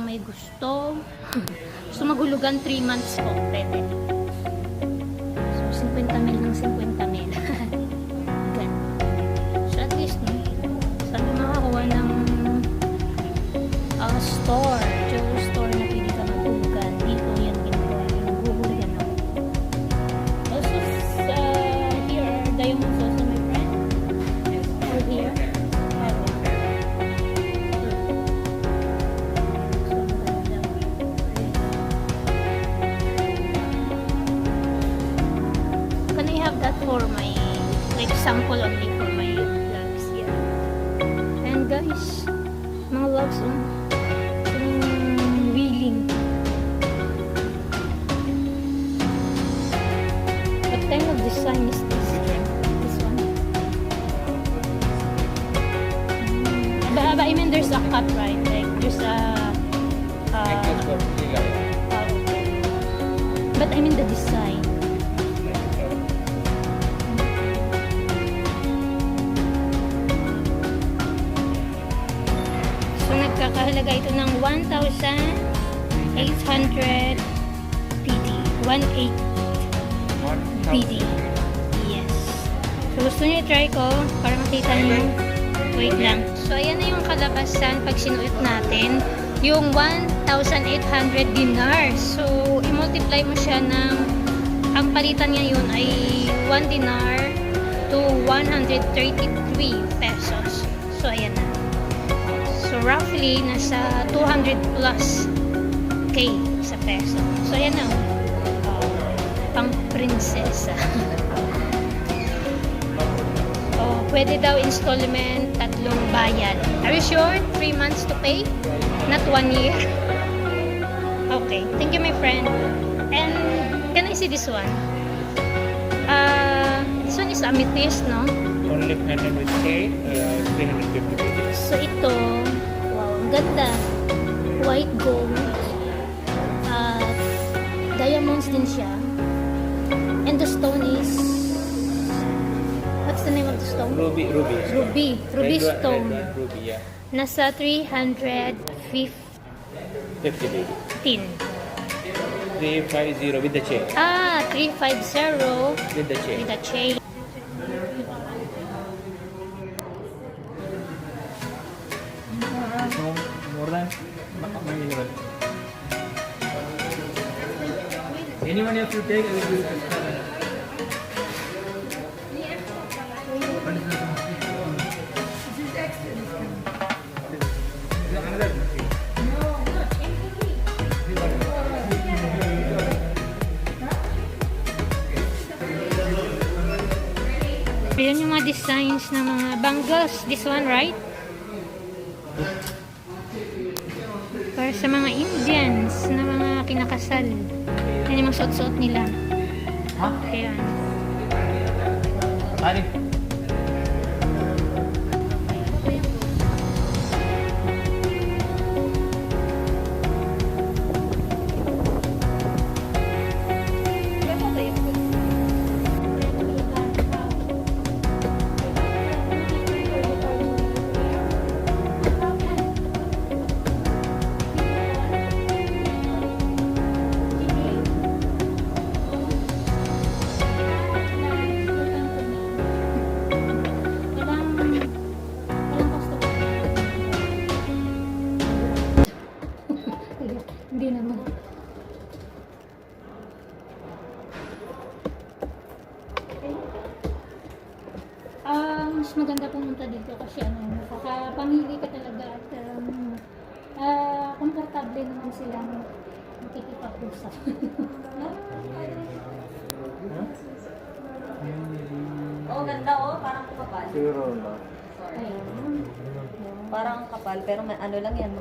May gusto maghulugan 3 months po, pwede. So 50 mil ng 50 mil. Gan. So at least no, saan makakuha ng store, jewelry store na pwede ka maghulugan. Dito yan ginagawa, naghuhulugan ako. Also here are diamonds also, my friend. Or here. For my, like, sample only for my loves here. And guys, mga loves, wheeling. What kind of design is this? This one? But I mean, there's a cut, right? Like, there's a but I mean the design. Kakahalaga ito ng 1,800 PD. 1,800 PD. Yes. So, gusto niyo i-try ko para makita niyo. Wait lang. So, ayan na yung kalabasan pag sinuot natin. Yung 1,800 dinars. So, i-multiply mo siya ng, ang palitan niya yun ay 1 dinar to 133 pesos. So, ayan na. So, roughly, nasa 200 plus K sa peso. So, ayan na. Pang prinsesa. Pwede daw installment, 3 bayad. Are you sure? 3 months to pay? Not 1 year? Okay. Thank you, my friend. And, can I see this one? This one is amethyst, no? Only 100 with K, 350 pages. So, ito, wow, ang ganda. White gold. Diamonds din siya. And the stone is, what's the name of the stone? Ruby. Ruby stone. Red ruby, yeah. Nasa 315. 50 baby. 350 with the chain. 350 With the chain. with a chain. More than anyone else to take, I will give it. Ayan yung mga designs ng mga bangles. This one, right? Para sa mga Indians na mga kinakasal. Yan yung mga suot-suot nila. Huh? Ayan. Ali. Hindi naman. Mas maganda pumunta dito kasi ano, makakapamili ka talaga at komportable komportable naman silang makikipag-usap. Oh, ganda oh. Parang kapal. Siguro na. Ayun. Parang kapal, pero may ano lang yan,